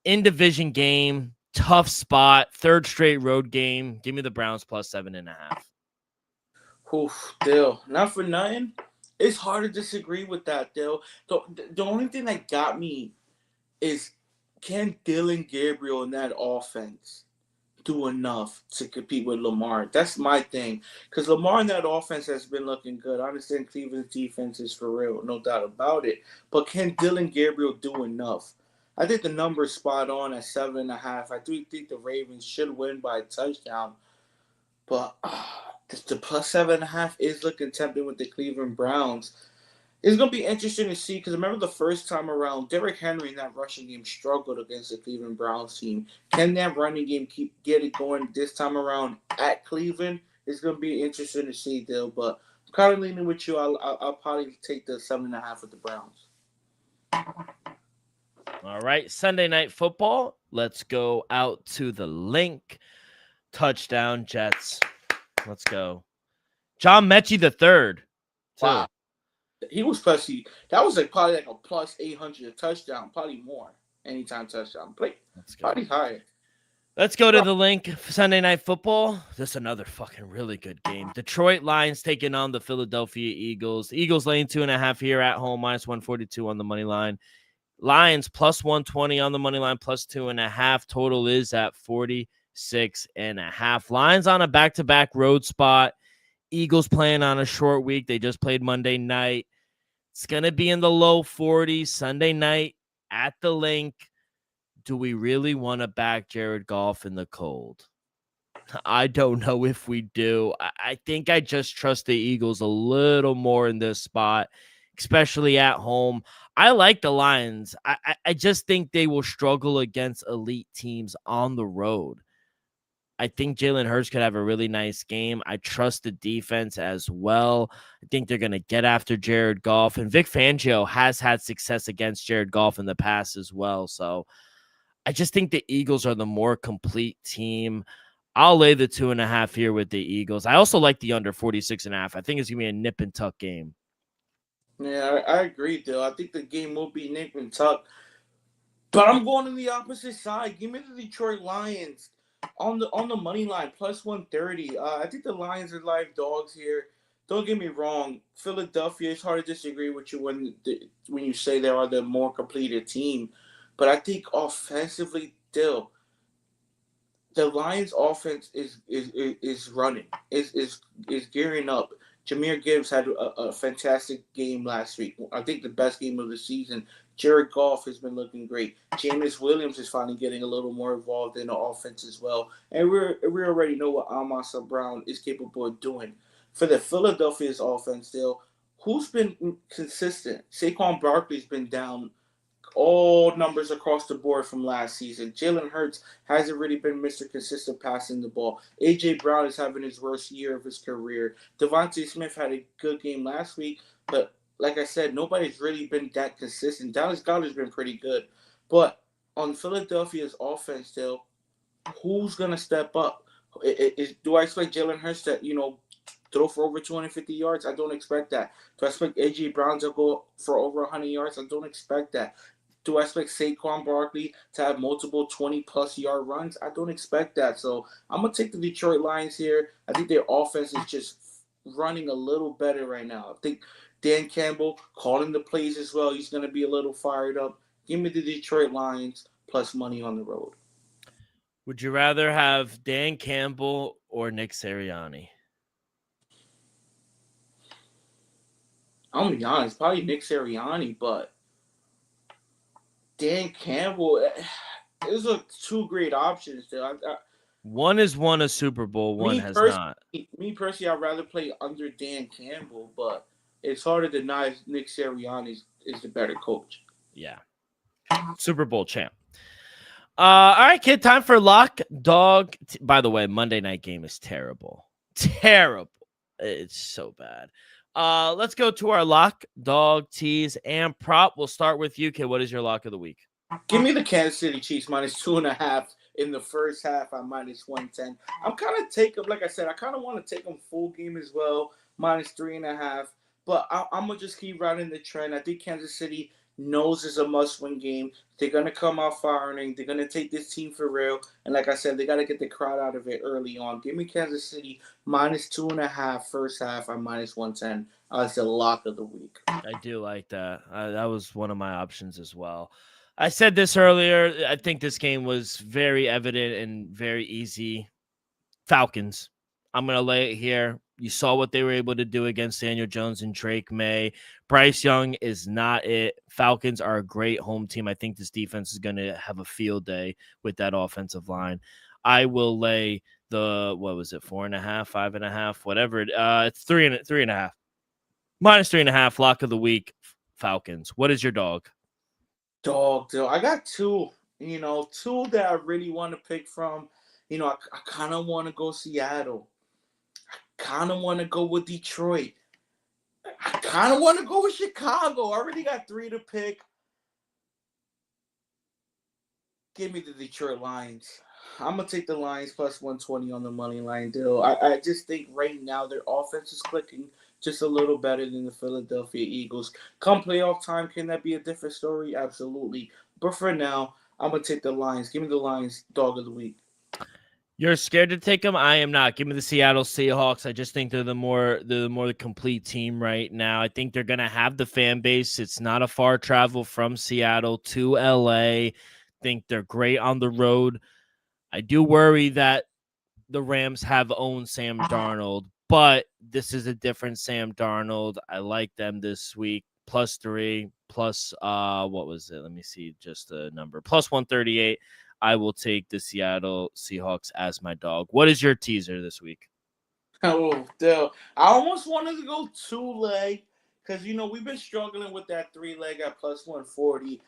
In division game, tough spot, third straight road game. Give me the Browns plus 7.5. Oof, Dill. Not for nothing. It's hard to disagree with that, Dill. The only thing that got me is, can Dylan Gabriel in that offense do enough to compete with Lamar? That's my thing. Because Lamar in that offense has been looking good. I understand Cleveland's defense is for real, no doubt about it. But can Dylan Gabriel do enough? I think the number is spot on at 7.5. I do think the Ravens should win by a touchdown. But the plus 7.5 is looking tempting with the Cleveland Browns. It's going to be interesting to see, because remember the first time around, Derrick Henry in that rushing game struggled against the Cleveland Browns team. Can that running game get it going this time around at Cleveland? It's going to be interesting to see, Dill. But I'm kind of leaning with you. I'll probably take the 7.5 with the Browns. All right, Sunday Night Football. Let's go out to the link. Touchdown, Jets. Let's go. John Mechie III. Wow. He was plus, that was probably like a plus 800 a touchdown, probably more. Anytime touchdown. Probably higher. Let's go to the link. Sunday Night Football. This is another fucking really good game. Detroit Lions taking on the Philadelphia Eagles. The Eagles laying 2.5 here at home, minus 142 on the money line. Lions plus 120 on the money line, plus 2.5. Total is at 46.5. Lions on a back-to-back road spot. Eagles playing on a short week. They just played Monday night. It's going to be in the low 40s Sunday night at the link. Do we really want to back Jared Goff in the cold? I don't know if we do. I think I just trust the Eagles a little more in this spot, especially at home. I like the Lions. I just think they will struggle against elite teams on the road. I think Jalen Hurts could have a really nice game. I trust the defense as well. I think they're going to get after Jared Goff. And Vic Fangio has had success against Jared Goff in the past as well. So I just think the Eagles are the more complete team. I'll lay the 2.5 here with the Eagles. I also like the under 46.5. I think it's going to be a nip and tuck game. Yeah, I agree, Dill. I think the game will be nip and tuck. But I'm going on the opposite side. Give me the Detroit Lions on the money line, plus 130. I think the Lions are live dogs here. Don't get me wrong. Philadelphia, it's hard to disagree with you when you say they are the more completed team. But I think offensively, Dill, the Lions' offense is running, is gearing up. Jahmyr Gibbs had a fantastic game last week. I think the best game of the season. Jared Goff has been looking great. Jameis Williams is finally getting a little more involved in the offense as well. And we already know what Amasa Brown is capable of doing. For the Philadelphia's offense, still, who's been consistent? Saquon Barkley's been down all numbers across the board from last season. Jalen Hurts hasn't really been Mr. Consistent passing the ball. A.J. Brown is having his worst year of his career. Devontae Smith had a good game last week, but like I said, nobody's really been that consistent. Dallas Goedert's been pretty good. But on Philadelphia's offense still, who's going to step up? Do I expect Jalen Hurts to, throw for over 250 yards? I don't expect that. Do I expect A.J. Brown to go for over 100 yards? I don't expect that. Do I expect Saquon Barkley to have multiple 20-plus yard runs? I don't expect that. So I'm going to take the Detroit Lions here. I think their offense is just running a little better right now. I think Dan Campbell calling the plays as well. He's going to be a little fired up. Give me the Detroit Lions plus money on the road. Would you rather have Dan Campbell or Nick Sirianni? I'm going to be honest, probably Nick Sirianni, but Dan Campbell, those are two great options. One has won a Super Bowl, one has not. Me personally, I'd rather play under Dan Campbell, but it's hard to deny Nick Sirianni is the better coach. Yeah. Super Bowl champ. All right, kid, time for lock dog. By the way, Monday night game is terrible. Terrible. It's so bad. Let's go to our lock dog tease and prop. We'll start with you, kid. What is your lock of the week? Give me the Kansas City Chiefs minus 2.5 in the first half at minus 110. I'm kind of like I said, I kind of want to take them full game as well, minus 3.5. But I'm going to just keep riding the trend. I think Kansas City knows it's a must-win game. They're going to come out firing. They're going to take this team for real. And like I said, they got to get the crowd out of it early on. Give me Kansas City minus 2.5 first half at minus 110. That's the lock of the week. I do like that. That was one of my options as well. I said this earlier. I think this game was very evident and very easy. Falcons. I'm going to lay it here. You saw what they were able to do against Daniel Jones and Drake May. Bryce Young is not it. Falcons are a great home team. I think this defense is going to have a field day with that offensive line. I will lay the, 4.5, 5.5, whatever. It's 3.5. Minus 3.5, lock of the week, Falcons. What is your dog? I got two that I really want to pick from. I kind of want to go Seattle. I kind of want to go with Detroit. I kind of want to go with Chicago. I already got 3 to pick. Give me the Detroit Lions. I'm going to take the Lions plus 120 on the money line deal. I just think right now their offense is clicking just a little better than the Philadelphia Eagles. Come playoff time, can that be a different story? Absolutely. But for now, I'm going to take the Lions. Give me the Lions dog of the week. You're scared to take them? I am not. Give me the Seattle Seahawks. I just think they're the more complete team right now. I think they're going to have the fan base. It's not a far travel from Seattle to LA. Think they're great on the road. I do worry that the Rams have owned Sam Darnold, but this is a different Sam Darnold. I like them this week. Plus 3, plus what was it? Let me see just the number. Plus 138. I will take the Seattle Seahawks as my dog. What is your teaser this week? Oh, dude. I almost wanted to go 2-leg because, we've been struggling with that 3-leg at plus 140.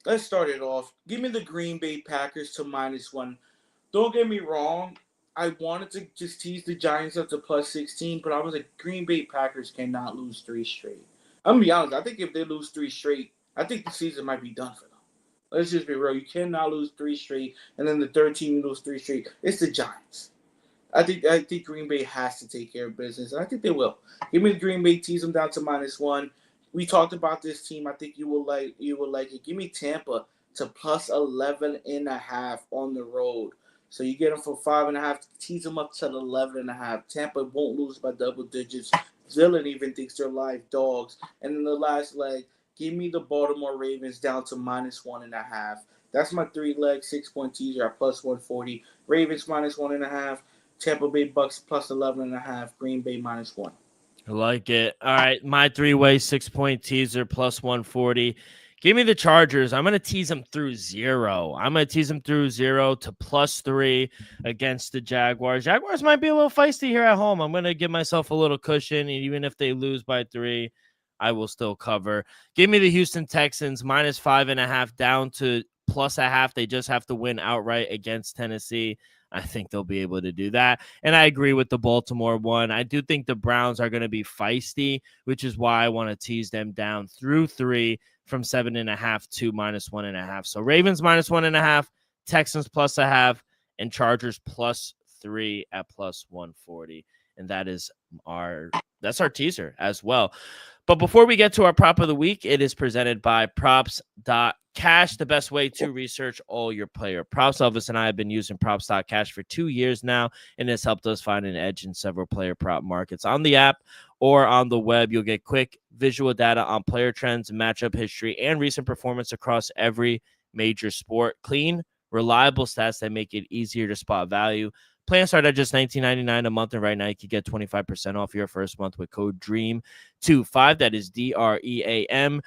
Let's start it off. Give me the Green Bay Packers to -1. Don't get me wrong. I wanted to just tease the Giants up to plus 16, but I was like, Green Bay Packers cannot lose 3 straight. I'm going to be honest. I think if they lose 3 straight, I think the season might be done for them. Let's just be real. You cannot lose 3 straight, and then the third team you lose 3 straight. It's the Giants. I think Green Bay has to take care of business, and I think they will. Give me the Green Bay, tease them down to -1. We talked about this team. I think you will like it. Give me Tampa to plus 11.5 on the road. So you get them for 5.5, tease them up to 11.5. Tampa won't lose by double digits. Dylan even thinks they're live dogs. And in the last leg, give me the Baltimore Ravens down to -1.5. That's my 3-leg 6-point teaser at plus 140. Ravens -1.5. Tampa Bay Bucks plus 11.5. Green Bay -1. I like it. All right, my 3-way 6-point teaser plus 140. Give me the Chargers. I'm going to tease them through 0. I'm going to tease them through 0 to plus 3 against the Jaguars. Jaguars might be a little feisty here at home. I'm going to give myself a little cushion, and even if they lose by 3, I will still cover. Give me the Houston Texans -5.5 down to plus 0.5. They just have to win outright against Tennessee. I think they'll be able to do that. And I agree with the Baltimore one. I do think the Browns are going to be feisty, which is why I want to tease them down through 3 from 7.5 to -1.5. So Ravens -1.5, Texans plus 0.5, and Chargers plus 3 at plus 140. And that's our teaser as well. But before we get to our prop of the week, it is presented by Props.Cash, the best way to research all your player props. Elvis and I have been using Props.Cash for 2 years now, and it's helped us find an edge in several player prop markets. On the app or on the web, you'll get quick visual data on player trends, matchup history, and recent performance across every major sport. Clean, reliable stats that make it easier to spot value. Plans start at just $19.99 a month, and right now you can get 25% off your first month with code DREAM25. That is DREAM25.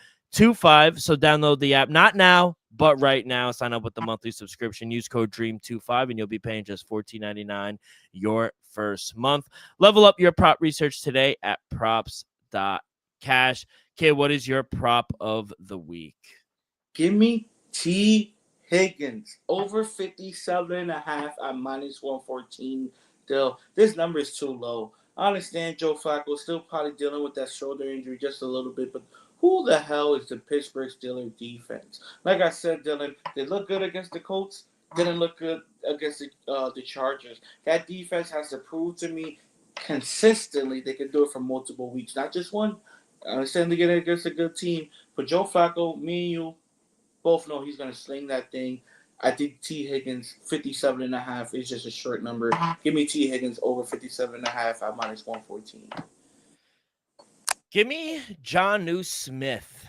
So download the app, not now, but right now. Sign up with the monthly subscription. Use code DREAM25, and you'll be paying just $14.99 your first month. Level up your prop research today at Props.Cash. Okay, what is your prop of the week? Give me T. Higgins over 57.5 at -114. This number is too low. I understand Joe Flacco still probably dealing with that shoulder injury just a little bit, but Who the hell is the Pittsburgh Steelers defense? Like I said, Dylan, they look good against the Colts. Didn't look good against the Chargers. That defense has to prove to me consistently they can do it for multiple weeks, not just one. I understand they get it against a good team, but Joe Flacco, me and you both know he's going to sling that thing. I think T. Higgins, 57.5 is just a short number. Give me T. Higgins over 57.5 at minus 114. Give me Jonnu Smith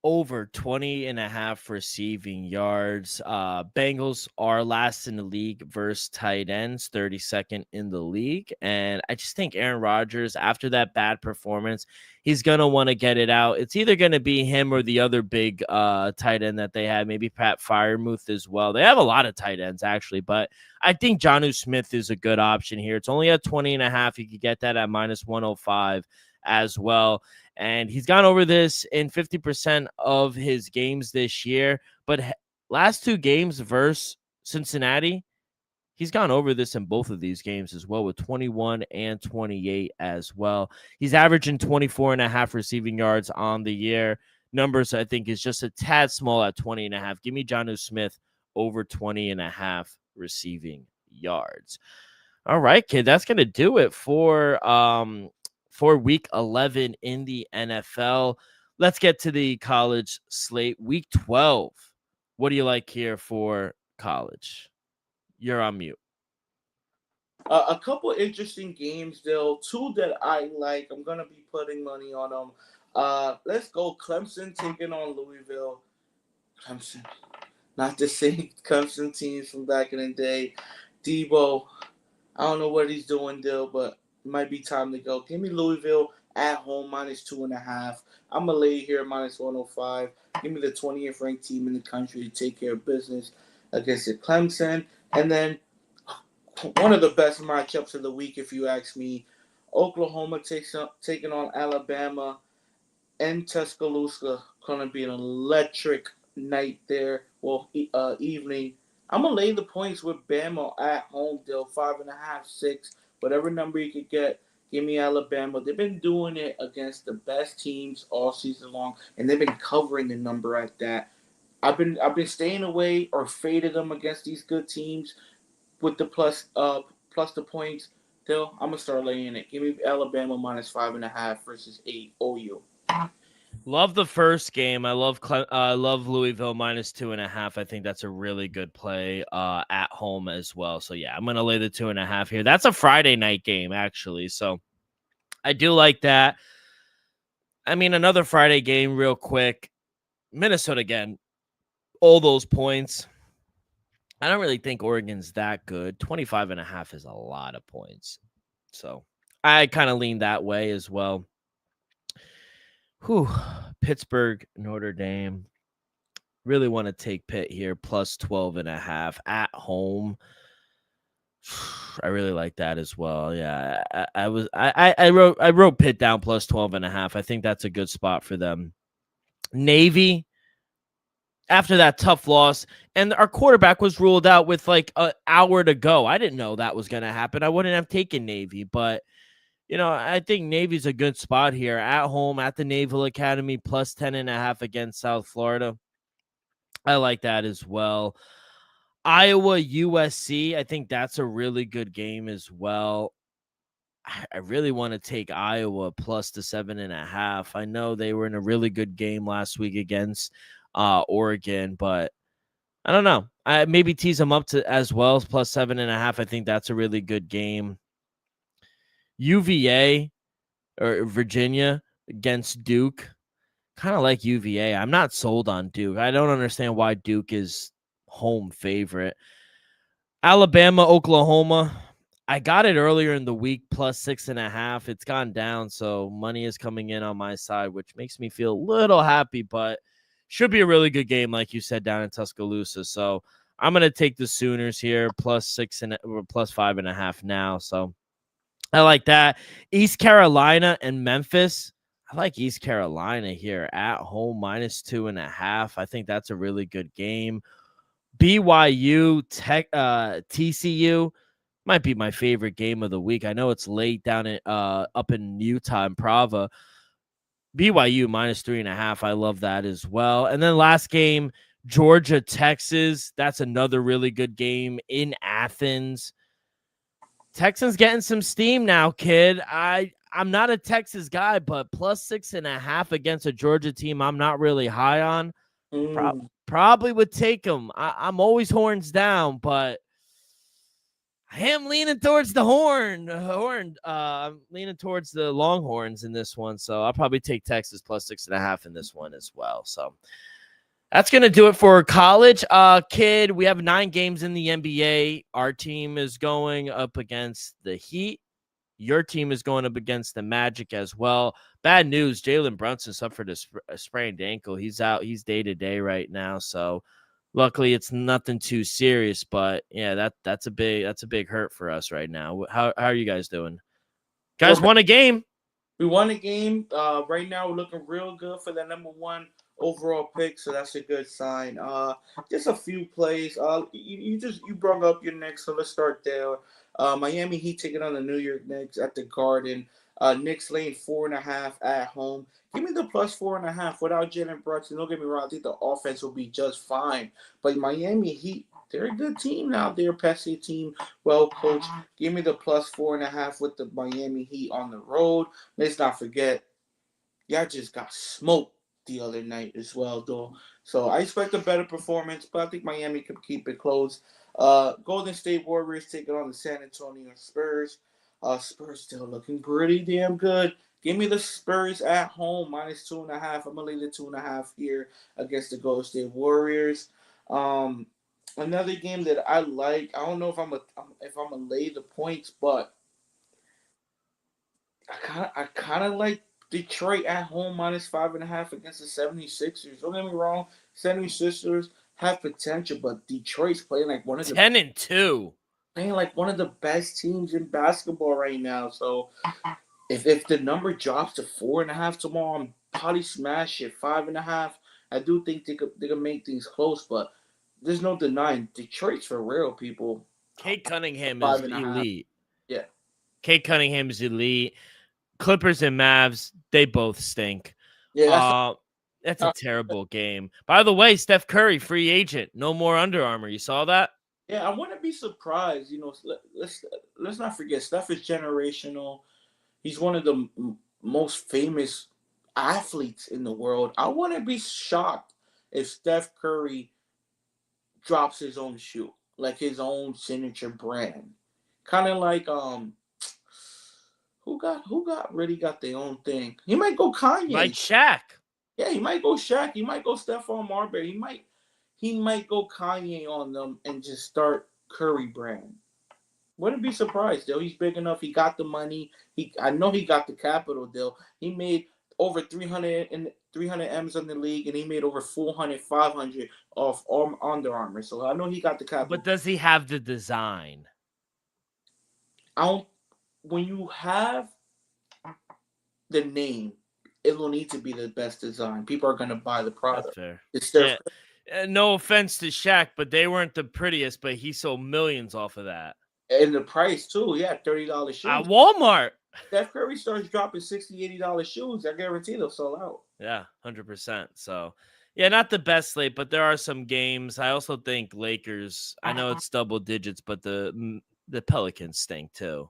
over 20.5 receiving yards. Bengals are last in the league versus tight ends, 32nd in the league. And I just think Aaron Rodgers, after that bad performance, he's going to want to get it out. It's either going to be him or the other big tight end that they had, maybe Pat Freiermuth as well. They have a lot of tight ends, actually, but I think Jonnu Smith is a good option here. It's only at 20.5. You could get that at minus 105 as well. And he's gone over this in 50% of his games this year. But last two games versus Cincinnati, he's gone over this in both of these games as well, with 21 and 28 as well. He's averaging 24.5 receiving yards on the year. Numbers, I think, is just a tad small at 20.5. Give me Jonnu Smith over 20.5 receiving yards. All right, kid, that's going to do it for week 11 in the NFL. Let's get to the college slate. Week 12. What do you like here for college? You're on mute. A couple interesting games, though. Two that I like. I'm going to be putting money on them. Let's go Clemson taking on Louisville. Clemson. Not the same Clemson teams from back in the day. Debo, I don't know what he's doing, though, but it might be time to go. Give me Louisville at home minus 2.5. I'm going to lay here minus 105. Give me the 20th ranked team in the country to take care of business against the Clemson. And then one of the best matchups of the week, if you ask me, Oklahoma taking on Alabama and Tuscaloosa. Going to be an electric night there. Well, evening. I'm going to lay the points with Bama at home, Dill. 5.5, 6. Whatever number you could get, give me Alabama. They've been doing it against the best teams all season long, and they've been covering the number at that. I've been staying away or faded them against these good teams with the plus the points. Dill, I'm going to start laying it. Give me Alabama minus 5.5 versus 8 OU. Love the first game. I love Louisville minus 2.5. I think that's a really good play at home as well. So yeah, I'm gonna lay the 2.5 here. That's a Friday night game actually, so I do like that. I mean, another Friday game, real quick. Minnesota again. All those points. I don't really think Oregon's that good. 25.5 is a lot of points, so I kind of lean that way as well. Pittsburgh, Notre Dame. Really want to take Pitt here, plus 12.5 at home. I really like that as well. Yeah, I wrote Pitt down plus 12.5. I think that's a good spot for them. Navy, after that tough loss, and our quarterback was ruled out with like an hour to go. I didn't know that was going to happen. I wouldn't have taken Navy, but I think Navy's a good spot here at home at the Naval Academy, plus 10.5 against South Florida. I like that as well. Iowa, USC. I think that's a really good game as well. I really want to take Iowa plus the 7.5. I know they were in a really good game last week against Oregon, but I don't know. I maybe tease them up to as well, plus 7.5. I think that's a really good game. UVA or Virginia against Duke. Kind of like UVA. I'm not sold on Duke. I don't understand why Duke is home favorite. Alabama, Oklahoma. I got it earlier in the week, plus 6.5. It's gone down, so money is coming in on my side, which makes me feel a little happy, but should be a really good game, like you said, down in Tuscaloosa. So I'm going to take the Sooners here, plus 5.5 now. So I like that. East Carolina and Memphis. I like East Carolina here at home, minus 2.5. I think that's a really good game. BYU, TCU might be my favorite game of the week. I know it's late down up in Utah and Prava. BYU minus 3.5. I love that as well. And then last game, Georgia, Texas. That's another really good game in Athens. Texans getting some steam now, kid. I'm not a Texas guy, but plus 6.5 against a Georgia team I'm not really high on. Probably would take them. I'm always horns down, but I am leaning towards the I'm leaning towards the Longhorns in this one, so I'll probably take Texas plus 6.5 in this one as well. So that's going to do it for college. Kid, we have 9 games in the NBA. Our team is going up against the Heat. Your team is going up against the Magic as well. Bad news, Jalen Brunson suffered a sprained ankle. He's out. He's day-to-day right now, so luckily it's nothing too serious. But, yeah, that's a big hurt for us right now. How are you guys doing? Guys won a game. We won a game. Right now we're looking real good for the number 1 overall pick, so that's a good sign. Just a few plays. You brought up your Knicks, so let's start there. Miami Heat taking on the New York Knicks at the Garden. Knicks laying 4.5 at home. Give me the plus 4.5 without Jalen Brunson. Don't get me wrong, I think the offense will be just fine. But Miami Heat, they're a good team now. They're a pesky team, well coached. Give me the plus 4.5 with the Miami Heat on the road. Let's not forget, y'all just got smoked the other night as well, though. So I expect a better performance, but I think Miami could keep it close. Golden State Warriors taking on the San Antonio Spurs. Spurs still looking pretty damn good. Give me the Spurs at home minus 2.5. I'm gonna leave the 2.5 here against the Golden State Warriors. Another game that I like. I don't know if I'm gonna lay the points, but I kind of like Detroit at home minus 5.5 against the 76ers. Don't get me wrong, 76ers have potential, but Detroit's playing like one of the 10-2. Playing like one of the best teams in basketball right now. So if the number drops to 4.5 tomorrow, I'm probably smash it 5.5. I do think they could make things close, but there's no denying Detroit's for real, people. Kate Cunningham is elite. Yeah. Kate Cunningham is elite. Clippers and Mavs, they both stink. Yeah, that's a terrible game. By the way, Steph Curry, free agent. No more Under Armour. You saw that? Yeah, I wouldn't be surprised. You know, let's not forget, Steph is generational. He's one of the most famous athletes in the world. I wouldn't be shocked if Steph Curry drops his own shoe, like his own signature brand. Kind of like who got their own thing. He might go Kanye. Like Shaq. Yeah, he might go Shaq. He might go Stephon Marbury. He might go Kanye on them and just start Curry brand. Wouldn't be surprised, though. He's big enough. He got the money. I know he got the capital, though. He made over 300 M's in the league, and he made over 400, 500 off Under Armour. So I know he got the capital. But does he have the design? When you have the name, it will need to be the best design. People are going to buy the product. That's fair. No offense to Shaq, but they weren't the prettiest, but he sold millions off of that. And the price, too. Yeah, $30 shoes. At Walmart. Steph Curry starts dropping $60, $80 shoes. I guarantee they'll sell out. Yeah, 100%. So, yeah, not the best slate, but there are some games. I also think Lakers, I know it's double digits, but the Pelicans stink, too.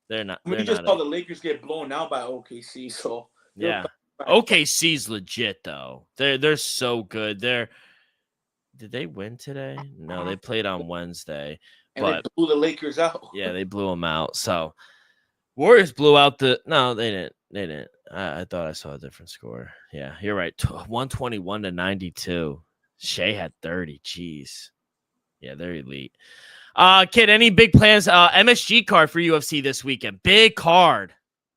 They're not. You just saw the Lakers get blown out by OKC, so yeah. OKC's legit though. They're so good. Did they win today? No, they played on Wednesday. And they blew the Lakers out. Yeah, they blew them out. So Warriors blew out no, they didn't. They didn't. I thought I saw a different score. Yeah, you're right. 121-92. Shea had 30. Jeez. Yeah, they're elite. Kid, any big plans? MSG card for UFC this weekend. Big card.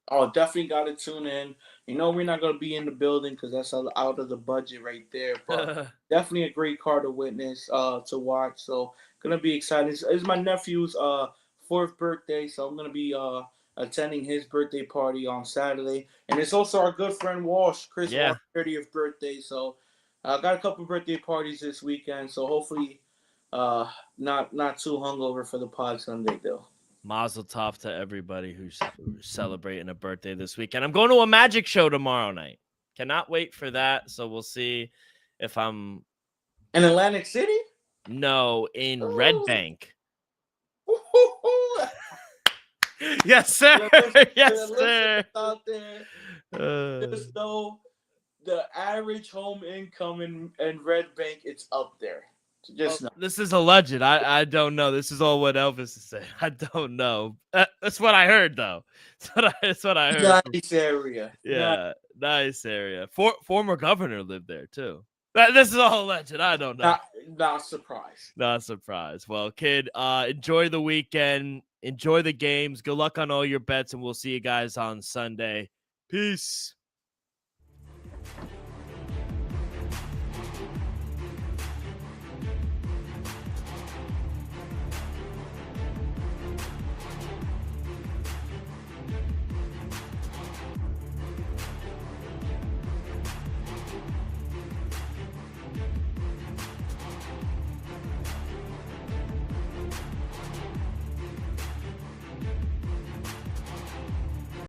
Oh, definitely got to tune in. You know, we're not going to be in the building because that's out of the budget right there. But definitely a great card to witness, to watch. So, going to be excited. It's my nephew's 4th birthday, so I'm going to be attending his birthday party on Saturday. And it's also our good friend Walsh, Chris Walsh's 30th birthday. So, I got a couple birthday parties this weekend. So, hopefully not too hungover for the pod Sunday, though. Mazel tov to everybody who's celebrating a birthday this weekend. I'm going to a magic show tomorrow night. Cannot wait for that. So we'll see if I'm in Atlantic City. No, in Red Bank. Ooh. Yes, sir. Yes, sir. Out there, just know the average home income in Red Bank, it's up there. Just know. This is alleged. I don't know. This is all what Elvis is saying. I don't know. That's what I heard, though. That's what I heard. Nice area. Yeah, nice area. Former governor lived there, too. This is all alleged. I don't know. Not surprised. Not surprised. Well, kid, enjoy the weekend. Enjoy the games. Good luck on all your bets, and we'll see you guys on Sunday. Peace.